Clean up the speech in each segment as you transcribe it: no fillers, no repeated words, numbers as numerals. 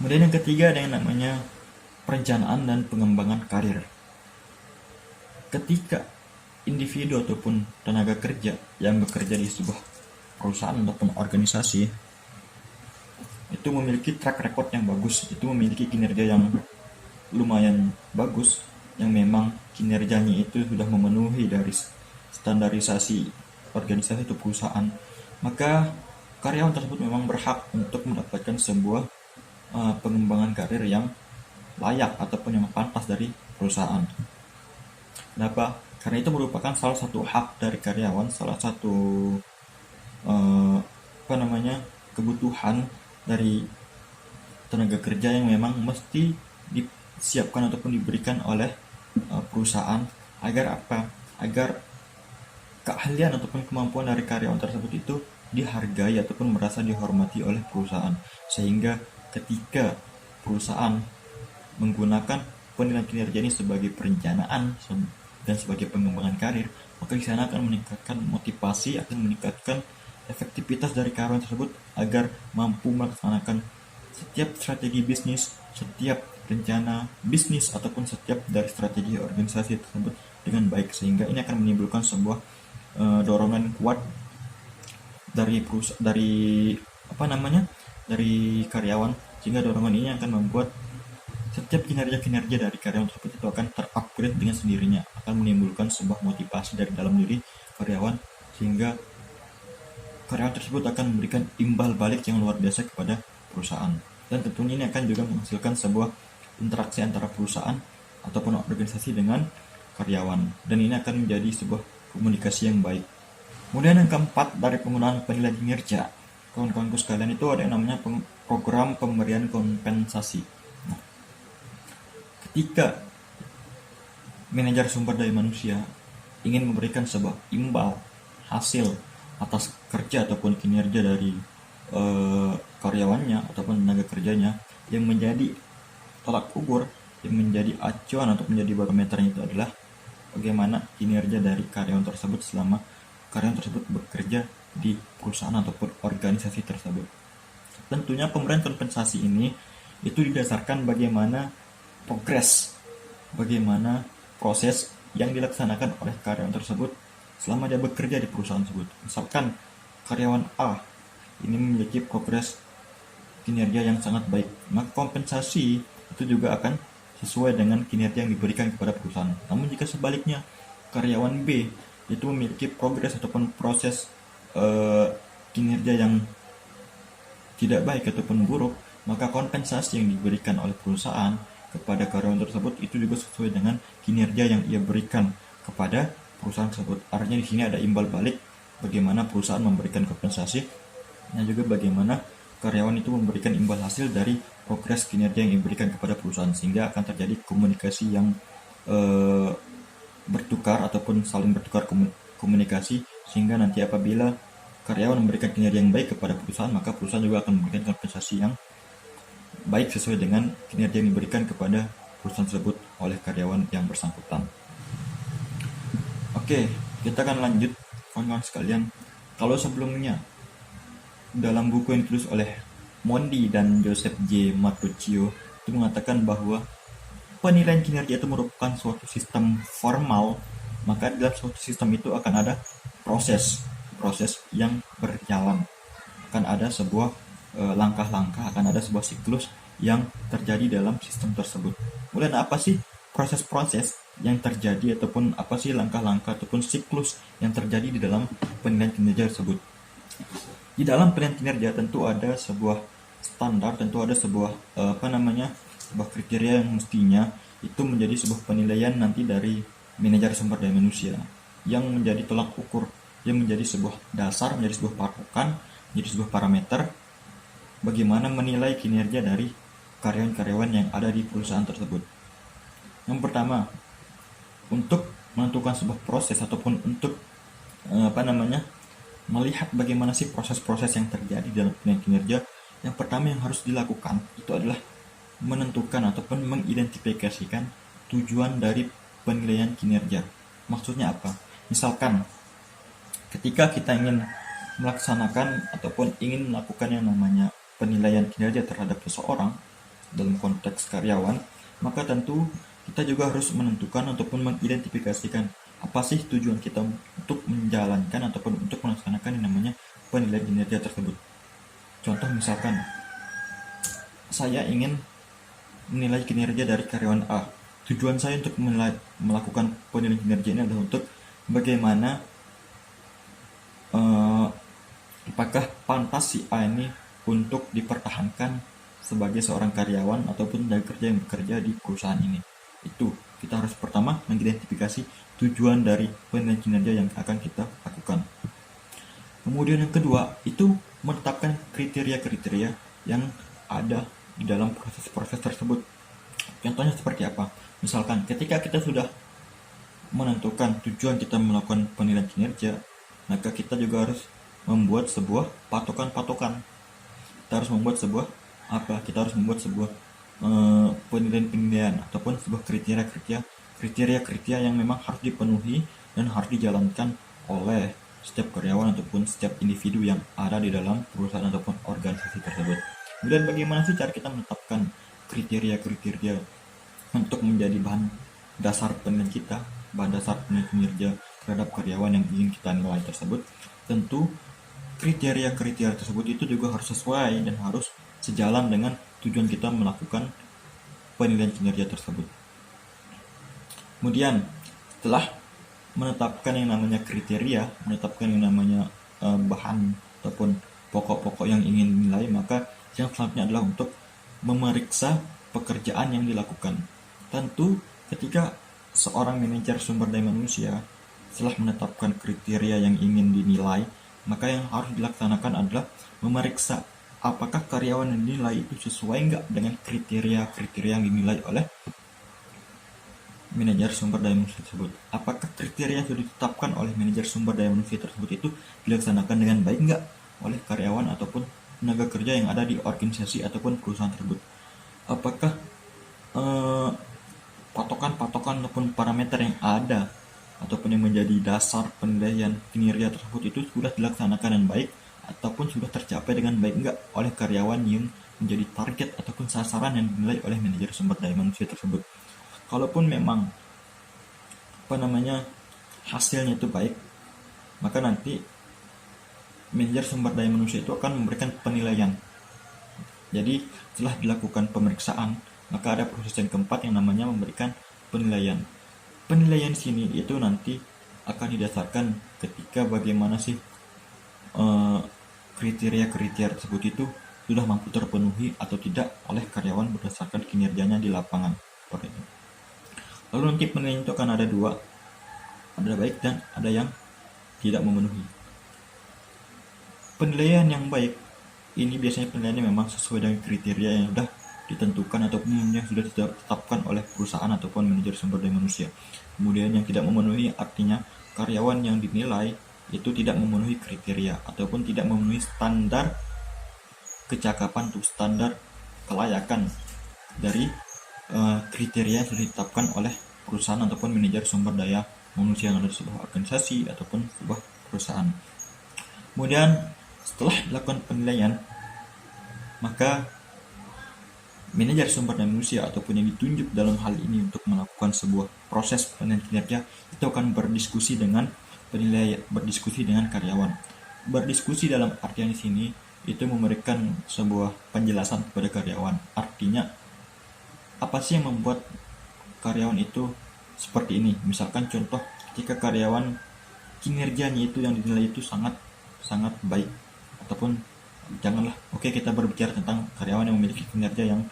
Kemudian yang ketiga ada yang namanya perencanaan dan pengembangan karir. Ketika individu ataupun tenaga kerja yang bekerja di sebuah perusahaan ataupun organisasi itu memiliki track record yang bagus, itu memiliki kinerja yang lumayan bagus, yang memang kinerjanya itu sudah memenuhi dari standarisasi organisasi atau perusahaan, maka karyawan tersebut memang berhak untuk mendapatkan sebuah pengembangan karir yang layak ataupun yang pantas dari perusahaan. Kenapa? Karena itu merupakan salah satu hak dari karyawan, salah satu kebutuhan dari tenaga kerja yang memang mesti disiapkan ataupun diberikan oleh perusahaan agar apa? Agar keahlian ataupun kemampuan dari karyawan tersebut itu dihargai ataupun merasa dihormati oleh perusahaan, sehingga ketika perusahaan menggunakan penilaian kinerja ini sebagai perencanaan dan sebagai pengembangan karir, maka di sana akan meningkatkan motivasi, akan meningkatkan efektivitas dari karyawan tersebut agar mampu melaksanakan setiap strategi bisnis, setiap rencana bisnis ataupun setiap dari strategi organisasi tersebut dengan baik, sehingga ini akan menimbulkan sebuah dorongan kuat dari karyawan, sehingga dorongan ini akan membuat setiap kinerja-kinerja dari karyawan tersebut itu akan terupgrade dengan sendirinya, akan menimbulkan sebuah motivasi dari dalam diri karyawan, sehingga karyawan tersebut akan memberikan imbal balik yang luar biasa kepada perusahaan. Dan tentunya ini akan juga menghasilkan sebuah interaksi antara perusahaan ataupun organisasi dengan karyawan, dan ini akan menjadi sebuah komunikasi yang baik. Kemudian yang keempat dari penggunaan penilaian kinerja, kawan-kawanku sekalian, itu ada yang namanya program pemberian kompensasi. Nah, ketika manajer sumber daya manusia ingin memberikan sebuah imbal hasil atas kerja ataupun kinerja dari karyawannya ataupun tenaga kerjanya, yang menjadi tolak ukur, yang menjadi acuan atau menjadi barometernya itu adalah bagaimana kinerja dari karyawan tersebut selama karyawan tersebut bekerja di perusahaan ataupun organisasi tersebut. Tentunya pemberian kompensasi ini itu didasarkan bagaimana progres, bagaimana proses yang dilaksanakan oleh karyawan tersebut selama dia bekerja di perusahaan tersebut. Misalkan karyawan A ini memiliki progres kinerja yang sangat baik, maka kompensasi itu juga akan sesuai dengan kinerja yang diberikan kepada perusahaan. Namun jika sebaliknya, karyawan B itu memiliki progres ataupun proses kinerja yang tidak baik ataupun buruk, maka kompensasi yang diberikan oleh perusahaan kepada karyawan tersebut itu juga sesuai dengan kinerja yang ia berikan kepada perusahaan tersebut. Artinya di sini ada imbal balik, bagaimana perusahaan memberikan kompensasi dan juga bagaimana karyawan itu memberikan imbal hasil dari progres kinerja yang diberikan kepada perusahaan, sehingga akan terjadi komunikasi yang bertukar ataupun saling bertukar komunikasi, sehingga nanti apabila karyawan memberikan kinerja yang baik kepada perusahaan, maka perusahaan juga akan memberikan kompensasi yang baik sesuai dengan kinerja yang diberikan kepada perusahaan tersebut oleh karyawan yang bersangkutan. Oke, kita akan lanjut kawan-kawan sekalian. Kalau sebelumnya dalam buku yang ditulis oleh Mondi dan Joseph J. Matsushio itu mengatakan bahwa penilaian kinerja itu merupakan suatu sistem formal, maka dalam suatu sistem itu akan ada proses yang berjalan, akan ada sebuah langkah-langkah, akan ada sebuah siklus yang terjadi dalam sistem tersebut. Kemudian apa sih proses-proses yang terjadi ataupun apa sih langkah-langkah ataupun siklus yang terjadi di dalam penilaian kinerja tersebut? Di dalam penilaian kinerja tentu ada sebuah standar, tentu ada sebuah sebuah kriteria yang mestinya itu menjadi sebuah penilaian nanti dari manajer sumber daya manusia, yang menjadi tolak ukur, yang menjadi sebuah dasar, menjadi sebuah patokan, menjadi sebuah parameter bagaimana menilai kinerja dari karyawan-karyawan yang ada di perusahaan tersebut. Yang pertama, untuk menentukan sebuah proses ataupun untuk melihat bagaimana sih proses-proses yang terjadi dalam penilaian kinerja, yang pertama yang harus dilakukan itu adalah menentukan ataupun mengidentifikasikan tujuan dari penilaian kinerja. Maksudnya apa? Misalkan ketika kita ingin melaksanakan ataupun ingin melakukan yang namanya penilaian kinerja terhadap seseorang, dalam konteks karyawan, maka tentu kita juga harus menentukan ataupun mengidentifikasikan apa sih tujuan kita untuk menjalankan ataupun untuk melaksanakan yang namanya penilaian kinerja tersebut. Contoh misalkan, saya ingin menilai kinerja dari karyawan A. Tujuan saya untuk melakukan penilaian kinerja ini adalah untuk bagaimana apakah pantas si A ini untuk dipertahankan sebagai seorang karyawan ataupun tenaga kerja yang bekerja di perusahaan ini. Itu kita harus pertama mengidentifikasi tujuan dari penilaian kinerja yang akan kita lakukan. Kemudian yang kedua, itu menetapkan kriteria-kriteria yang ada di dalam proses-proses tersebut. Contohnya seperti apa? Misalkan ketika kita sudah menentukan tujuan kita melakukan penilaian kinerja, maka kita juga harus membuat sebuah patokan-patokan. Kita harus membuat sebuah penilaian ataupun sebuah kriteria yang memang harus dipenuhi dan harus dijalankan oleh setiap karyawan ataupun setiap individu yang ada di dalam perusahaan ataupun organisasi tersebut. Kemudian bagaimana sih cara kita menetapkan kriteria-kriteria untuk menjadi bahan dasar penilaian kita, bahan dasar penilaian kinerja terhadap karyawan yang ingin kita nilai tersebut? Tentu kriteria-kriteria tersebut itu juga harus sesuai dan harus sejalan dengan tujuan kita melakukan penilaian kinerja tersebut. Kemudian setelah menetapkan yang namanya kriteria, menetapkan yang namanya bahan ataupun pokok-pokok yang ingin dinilai, maka yang selanjutnya adalah untuk memeriksa pekerjaan yang dilakukan. Tentu ketika seorang manajer sumber daya manusia setelah menetapkan kriteria yang ingin dinilai, maka yang harus dilaksanakan adalah memeriksa apakah karyawan yang dinilai itu sesuai nggak dengan kriteria-kriteria yang dinilai oleh manajer sumber daya manusia tersebut. Apakah kriteria yang sudah ditetapkan oleh manajer sumber daya manusia tersebut itu dilaksanakan dengan baik nggak oleh karyawan ataupun tenaga kerja yang ada di organisasi ataupun perusahaan tersebut. Apakah patokan-patokan ataupun parameter yang ada ataupun yang menjadi dasar penilaian kinerja tersebut itu sudah dilaksanakan dengan baik ataupun sudah tercapai dengan baik enggak oleh karyawan yang menjadi target ataupun sasaran yang dinilai oleh manajer sumber daya manusia tersebut. Kalaupun memang hasilnya itu baik, maka nanti manajer sumber daya manusia itu akan memberikan penilaian. Jadi setelah dilakukan pemeriksaan, maka ada proses yang keempat yang namanya memberikan penilaian. Penilaian sini itu nanti akan didasarkan ketika bagaimana sih kriteria-kriteria tersebut itu sudah mampu terpenuhi atau tidak oleh karyawan berdasarkan kinerjanya di lapangan. Seperti itu. Lalu nanti penilaian itu akan ada dua, ada baik dan ada yang tidak memenuhi. Penilaian yang baik ini biasanya penilaiannya memang sesuai dengan kriteria yang sudah ditentukan ataupun yang sudah ditetapkan oleh perusahaan ataupun manajer sumber daya manusia. Kemudian yang tidak memenuhi artinya karyawan yang dinilai itu tidak memenuhi kriteria ataupun tidak memenuhi standar kecakapan atau standar kelayakan dari kriteria yang sudah ditetapkan oleh perusahaan ataupun manajer sumber daya manusia yang ada di sebuah organisasi ataupun sebuah perusahaan. Kemudian setelah dilakukan penilaian, maka manajer sumber daya manusia ataupun yang ditunjuk dalam hal ini untuk melakukan sebuah proses penilaian kinerja itu akan berdiskusi dengan karyawan. Berdiskusi dalam artian di sini itu memberikan sebuah penjelasan kepada karyawan. Artinya apa sih yang membuat karyawan itu seperti ini? Misalkan contoh ketika karyawan kinerjanya itu yang dinilai itu sangat baik, ataupun janganlah kita berbicara tentang karyawan yang memiliki kinerja yang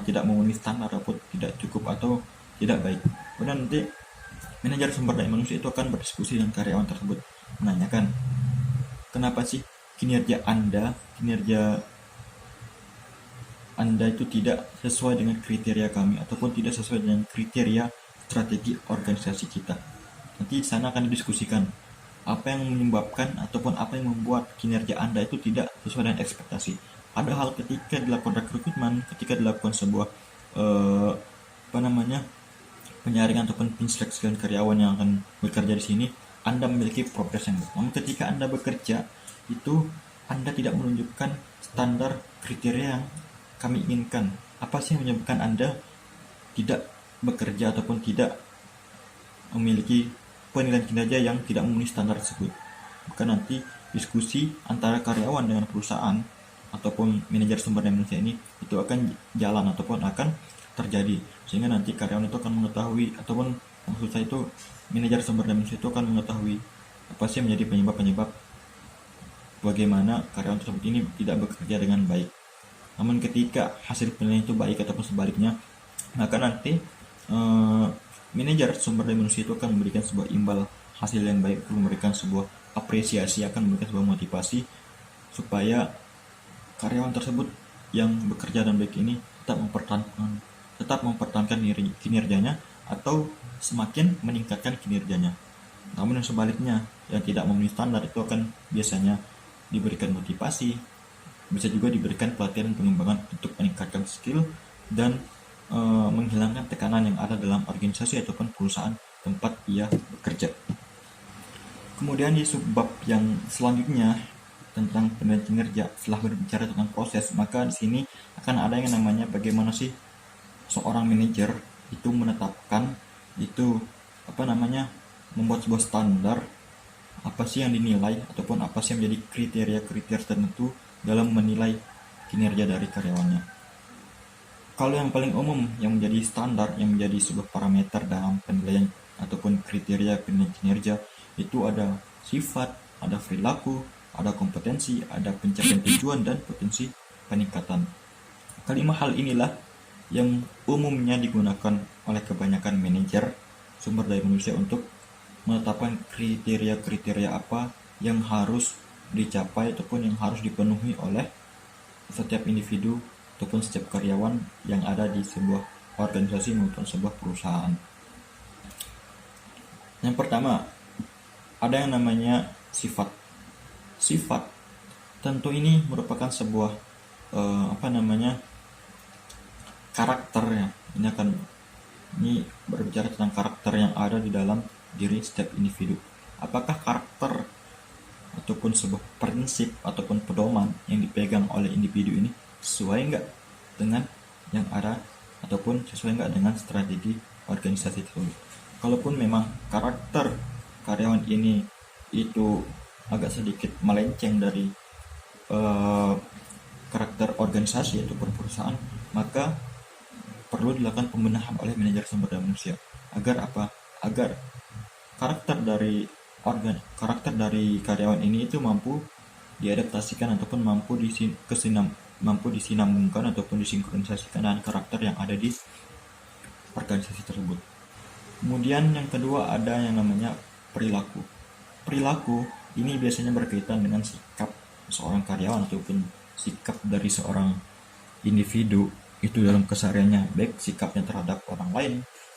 tidak memenuhi standar ataupun tidak cukup atau tidak baik. Kemudian nanti manajer sumber daya manusia itu akan berdiskusi dengan karyawan tersebut, menanyakan kenapa sih kinerja Anda itu tidak sesuai dengan kriteria kami ataupun tidak sesuai dengan kriteria strategi organisasi kita. Nanti di sana akan didiskusikan apa yang menyebabkan ataupun apa yang membuat kinerja Anda itu tidak sesuai dengan ekspektasi. Padahal ketika dilakukan rekrutmen, ketika dilakukan sebuah penyaringan ataupun penseleksian karyawan yang akan bekerja di sini, Anda memiliki progres yang baik. Namun ketika Anda bekerja itu Anda tidak menunjukkan standar kriteria yang kami inginkan apa sih yang menyebabkan Anda tidak bekerja ataupun tidak memiliki penilaian kinerja yang tidak memenuhi standar tersebut. Maka nanti diskusi antara karyawan dengan perusahaan ataupun manajer sumber daya manusia ini itu akan jalan ataupun akan terjadi, sehingga nanti karyawan itu akan mengetahui, ataupun maksud saya itu manajer sumber daya manusia itu akan mengetahui apa sih yang menjadi penyebab-penyebab bagaimana karyawan tersebut ini tidak bekerja dengan baik. Namun ketika hasil penilaian itu baik ataupun sebaliknya, maka nanti manajer sumber daya manusia itu akan memberikan sebuah imbal hasil yang baik, akan memberikan sebuah apresiasi, akan memberikan sebuah motivasi supaya karyawan tersebut yang bekerja dan baik ini tetap mempertahankan kinerjanya atau semakin meningkatkan kinerjanya. Namun yang sebaliknya, yang tidak memenuhi standar itu akan biasanya diberikan motivasi, bisa juga diberikan pelatihan pengembangan untuk meningkatkan skill dan menghilangkan tekanan yang ada dalam organisasi ataupun perusahaan tempat ia bekerja. Kemudian di subbab yang selanjutnya tentang penilaian kinerja, setelah berbicara tentang proses, maka di sini akan ada yang namanya bagaimana sih seorang manajer itu menetapkan membuat sebuah standar, apa sih yang dinilai ataupun apa sih yang menjadi kriteria-kriteria tertentu dalam menilai kinerja dari karyawannya. Kalau yang paling umum yang menjadi standar, yang menjadi sebuah parameter dalam penilaian ataupun kriteria penilaian kinerja itu ada sifat, ada perilaku, ada kompetensi, ada pencapaian tujuan, dan potensi peningkatan. Kelima hal inilah yang umumnya digunakan oleh kebanyakan manajer sumber daya manusia untuk menetapkan kriteria-kriteria apa yang harus dicapai ataupun yang harus dipenuhi oleh setiap individu ataupun setiap karyawan yang ada di sebuah organisasi maupun sebuah perusahaan. Yang pertama, ada yang namanya sifat. Sifat tentu ini merupakan sebuah karakter ya. Ini berbicara tentang karakter yang ada di dalam diri setiap individu. Apakah karakter ataupun sebuah prinsip ataupun pedoman yang dipegang oleh individu ini sesuai enggak dengan yang ada ataupun sesuai enggak dengan strategi organisasi tersebut. Kalaupun memang karakter karyawan ini itu agak sedikit melenceng dari karakter organisasi ataupun perusahaan, maka perlu dilakukan pembenahan oleh manajer sumber daya manusia. Agar apa? Agar karakter dari karyawan ini itu mampu diadaptasikan ataupun mampu disinambungkan ataupun disinkronisasikan dengan karakter yang ada di organisasi tersebut. Kemudian yang kedua ada yang namanya perilaku. Perilaku ini biasanya berkaitan dengan sikap seorang karyawan ataupun sikap dari seorang individu itu dalam kesehariannya, baik sikapnya terhadap orang lain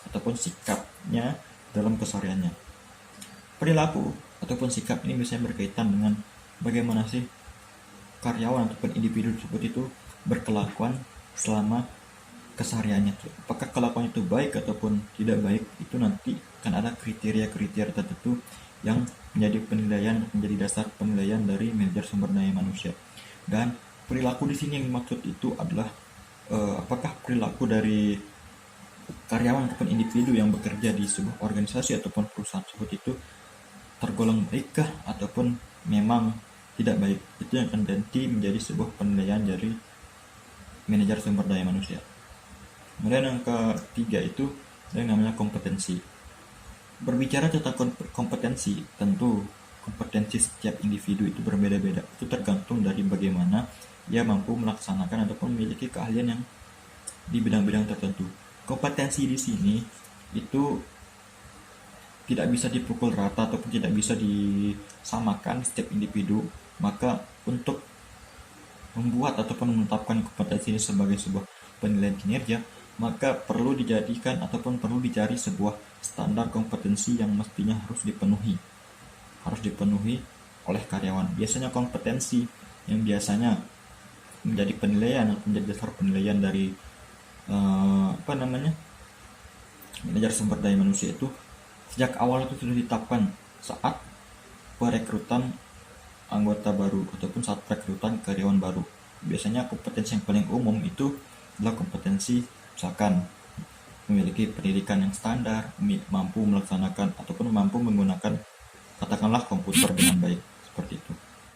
ataupun sikapnya dalam kesehariannya. Perilaku ataupun sikap ini biasanya berkaitan dengan bagaimana sih karyawan ataupun individu tersebut itu berkelakuan selama kesehariannya. Apakah kelakuan itu baik ataupun tidak baik, itu nanti akan ada kriteria-kriteria tertentu yang menjadi penilaian, menjadi dasar penilaian dari manajer sumber daya manusia. Dan perilaku di sini yang dimaksud itu adalah apakah perilaku dari karyawan ataupun individu yang bekerja di sebuah organisasi ataupun perusahaan tersebut itu tergolong baikkah ataupun memang tidak baik. Itu yang akan nanti menjadi sebuah penilaian dari manajer sumber daya manusia. Kemudian yang ketiga itu yang namanya kompetensi. Berbicara tentang kompetensi, tentu kompetensi setiap individu itu berbeda-beda. Itu tergantung dari bagaimana ia mampu melaksanakan ataupun memiliki keahlian yang di bidang-bidang tertentu. Kompetensi di sini itu tidak bisa dipukul rata ataupun tidak bisa disamakan setiap individu. Maka untuk membuat ataupun menetapkan kompetensi ini sebagai sebuah penilaian kinerja, maka perlu dijadikan ataupun perlu dicari sebuah standar kompetensi yang mestinya harus dipenuhi oleh karyawan. Biasanya kompetensi yang biasanya menjadi penilaian atau menjadi dasar penilaian dari manajer sumber daya manusia itu sejak awal itu sudah ditetapkan saat perekrutan anggota baru ataupun saat perekrutan karyawan baru. Biasanya kompetensi yang paling umum itu adalah kompetensi, misalkan memiliki pendidikan yang standar, mampu melaksanakan ataupun mampu menggunakan katakanlah komputer dengan baik.